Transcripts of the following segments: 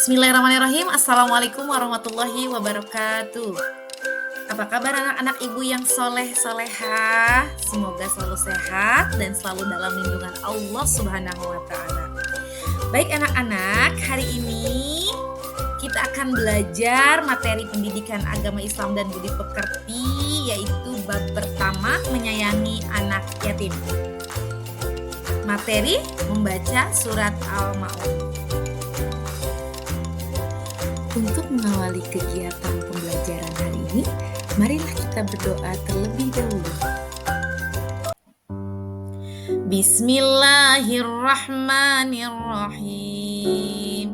Bismillahirrahmanirrahim. Assalamualaikum warahmatullahi wabarakatuh. Apa kabar anak-anak ibu yang soleh-solehah? Semoga selalu sehat dan selalu dalam lindungan Allah Subhanahu wa Ta'ala. Baik anak-anak, hari ini kita akan belajar materi pendidikan agama Islam dan budi pekerti, yaitu bab pertama, menyayangi anak yatim. Materi membaca surat Al-Ma'un. Untuk mengawali kegiatan pembelajaran hari ini, marilah kita berdoa terlebih dahulu. Bismillahirrahmanirrahim.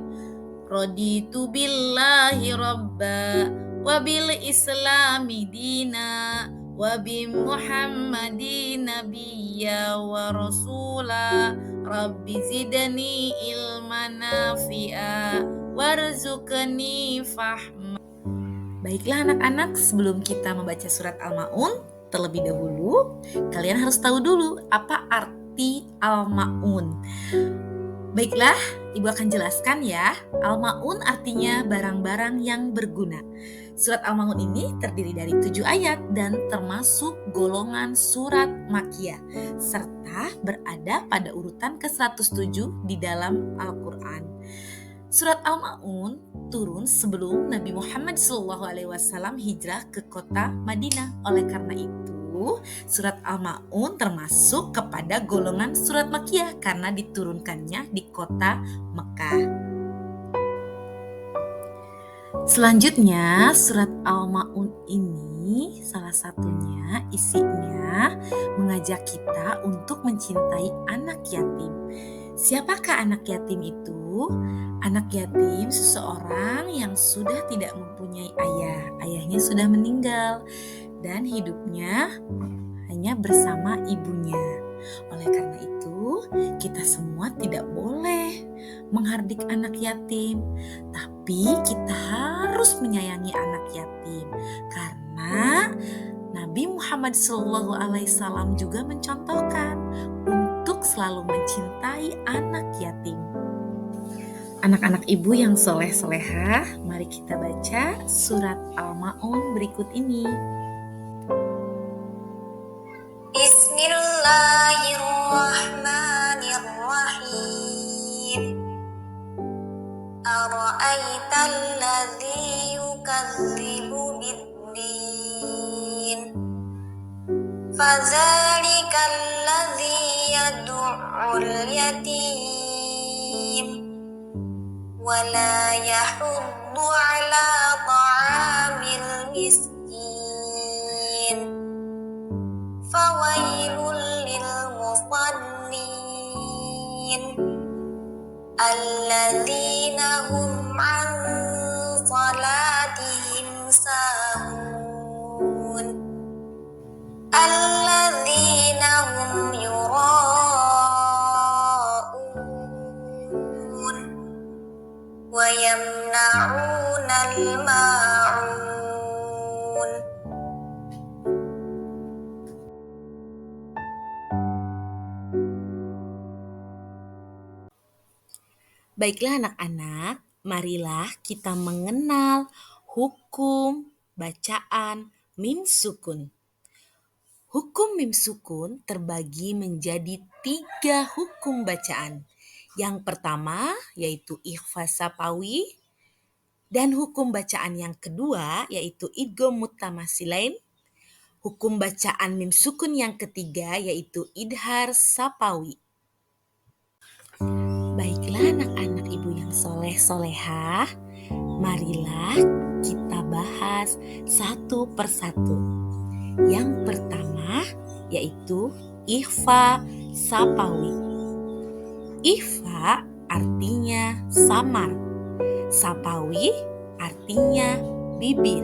Raditu billahi rabba wa bil islami dina wa bi muhammadin nabiyya wa rasula rabbi zidni ilman nafi'a warzuqni fahma. Baiklah anak-anak, sebelum kita membaca surat Al-Ma'un, terlebih dahulu kalian harus tahu dulu apa arti Al-Ma'un. Baiklah, Ibu akan jelaskan ya. Al-Ma'un artinya barang-barang yang berguna. Surat Al-Ma'un ini terdiri dari 7 ayat dan termasuk golongan surat Makkiyah, serta berada pada urutan ke-107 di dalam Al-Quran. Surat Al-Ma'un turun sebelum Nabi Muhammad SAW hijrah ke kota Madinah. Oleh karena itu, surat Al-Ma'un termasuk kepada golongan surat Makkiyah karena diturunkannya di kota Mekah. Selanjutnya, surat Al-Ma'un ini salah satunya isinya mengajak kita untuk mencintai anak yatim. Siapakah anak yatim itu? Anak yatim seseorang yang sudah tidak mempunyai ayah. Ayahnya sudah meninggal dan hidupnya hanya bersama ibunya. Oleh karena itu, kita semua tidak boleh menghardik anak yatim, tapi kita harus menyayangi anak yatim karena Nabi Muhammad SAW juga mencontohkan untuk selalu mencintai anak yatim. Anak-anak ibu yang soleh-solehah, mari kita baca surat Al-Ma'un berikut ini. Bismillahirrahmanirrahim. Ara'aital ladzi yukadzibu bid-din. Fadzalikal ladzi yad'ul yatim wa la yahuddu 'ala ta'amil miskin. Fawailul lil musallin alladzina hum 'an salatihim sahun alladzina hum yura'un wa yamna'unal ma'un. Baiklah anak-anak, marilah kita mengenal hukum bacaan mim sukun. Hukum mim sukun terbagi menjadi 3 hukum bacaan. Yang pertama yaitu ikhfa sapawi, dan hukum bacaan yang kedua yaitu idgham mutamasilain. Hukum bacaan mim sukun yang ketiga yaitu idhar sapawi. Baiklah anak-anak ibu yang soleh-solehah, marilah kita bahas satu persatu. Yang pertama yaitu ikhfa sapawi. Ikhfa artinya samar, sapawi artinya bibir.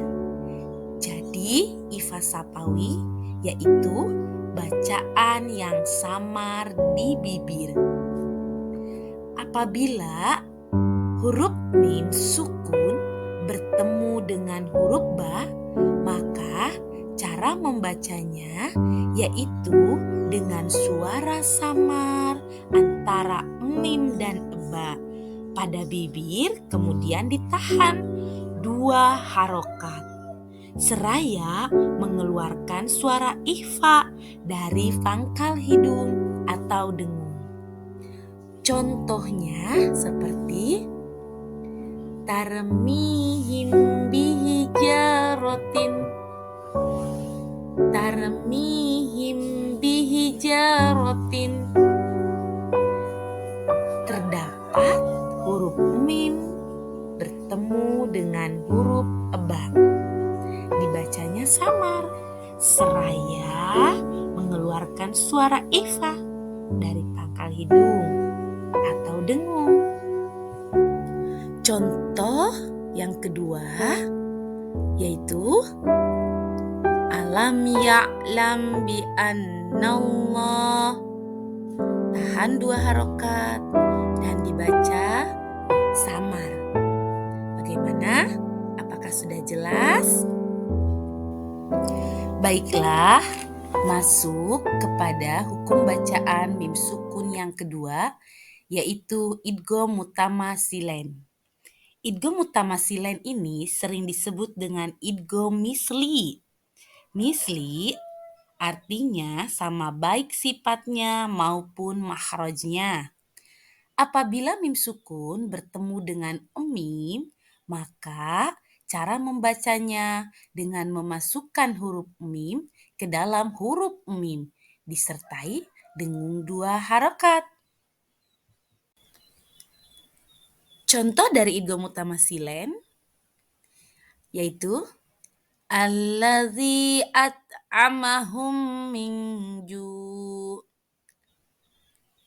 Jadi ikhfa sapawi yaitu bacaan yang samar di bibir. Apabila huruf mim sukun bertemu dengan huruf ba, maka cara membacanya yaitu dengan suara samar antara mim dan ba. pada bibir, kemudian ditahan 2 harokat seraya mengeluarkan suara ikhfa dari pangkal hidung atau dengung. Contohnya seperti tarmihim bihijaratin, tarmihim bihijaratin. Terdapat huruf mim bertemu dengan huruf ba. Dibacanya samar, seraya mengeluarkan suara ikhfa dari pangkal hidung atau dengung. Contoh yang kedua yaitu alam ya'lam bi annallah. Tahan 2 harokat dan dibaca samar. Bagaimana? Apakah sudah jelas? Baiklah, masuk kepada hukum bacaan mim sukun yang kedua, yaitu idgham mutamasilain. Idgham mutamasilain ini sering disebut dengan idgham misli. Misli artinya sama baik sifatnya maupun makhrajnya. Apabila mim sukun bertemu dengan mim, maka cara membacanya dengan memasukkan huruf mim ke dalam huruf mim disertai dengung 2 harokat. Contoh dari idgham mutamasilain yaitu allazi at'amahum min ju'.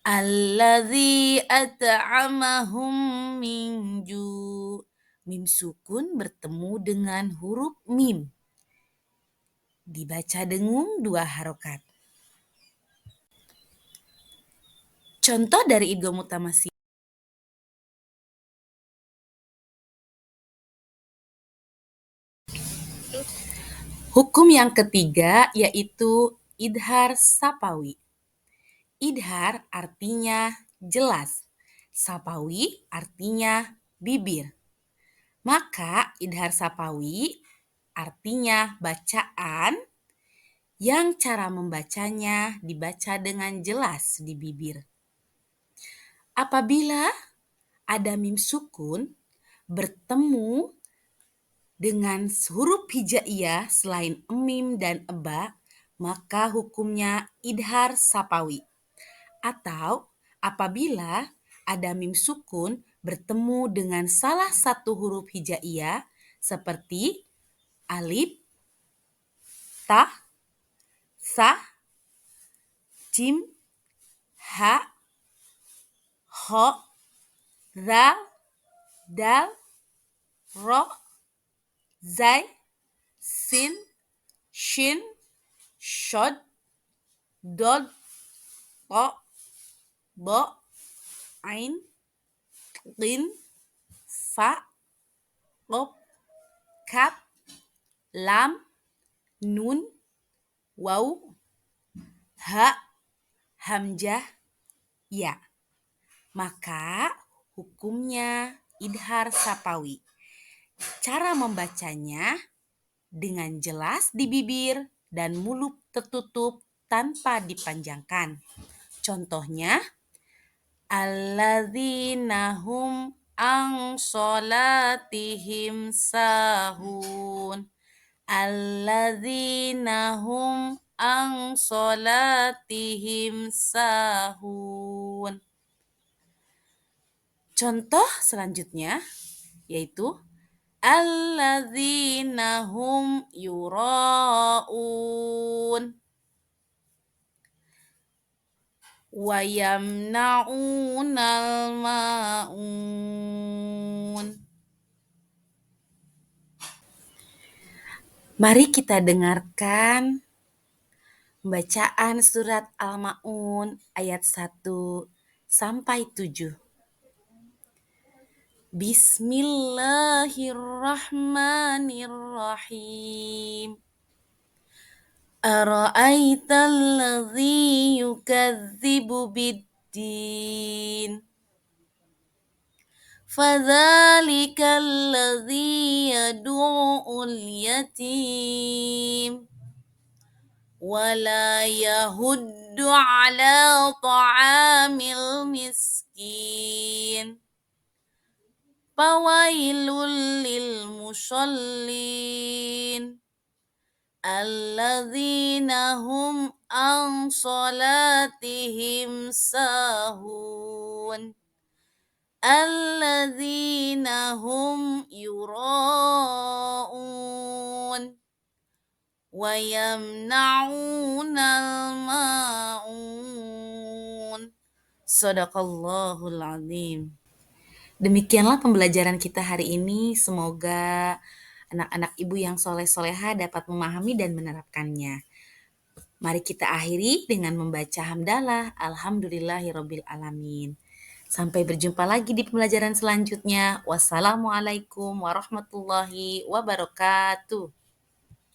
Allazi at'amahum min ju'. Mim sukun bertemu dengan huruf mim. Dibaca dengung 2 harokat. Contoh dari idgham mutamasilain. Hukum yang ketiga yaitu idhar sapawi. Idhar artinya jelas, sapawi artinya bibir. Maka idhar sapawi artinya bacaan yang cara membacanya dibaca dengan jelas di bibir. Apabila ada mim sukun bertemu dengan huruf hijaiyah selain mim dan ba, maka hukumnya idhar sapawi. Atau apabila ada mim sukun bertemu dengan salah satu huruf hijaiyah seperti alif, ta, sa, jim, ha, ho, zal, dal, ro, zai, sin, shin, shod, dod, to, bo, ain, qin, fa, qaf, kaf, lam, nun, waw, ha, hamzah, ya. Maka hukumnya idhar sapawi. Cara membacanya dengan jelas di bibir dan mulut tertutup tanpa dipanjangkan. Contohnya, alladzina hum an sholatihim sahun. Alladzina hum an sholatihim sahun. Contoh selanjutnya yaitu alladzina hum yura'un wa yamna'unal ma'un. Mari kita dengarkan bacaan surat Al-Ma'un ayat 1 sampai 7. Bismillahirrahmanirrahim. Ara'aital ladzi yukadzibu biddin. فذلك الذي يدعو اليتيم ولا يهد على طعام المسكين فويل للمصلين الذين هم عن صلاتهم ساهون الذين هم يراءون ويمنعون الماعون. Sadaqallahul azim. Demikianlah pembelajaran kita hari ini. Semoga anak-anak ibu yang soleh-soleha dapat memahami dan menerapkannya. Mari kita akhiri dengan membaca hamdalah. Alhamdulillahirabbil alamin. Sampai berjumpa lagi di pembelajaran selanjutnya. Wassalamualaikum warahmatullahi wabarakatuh.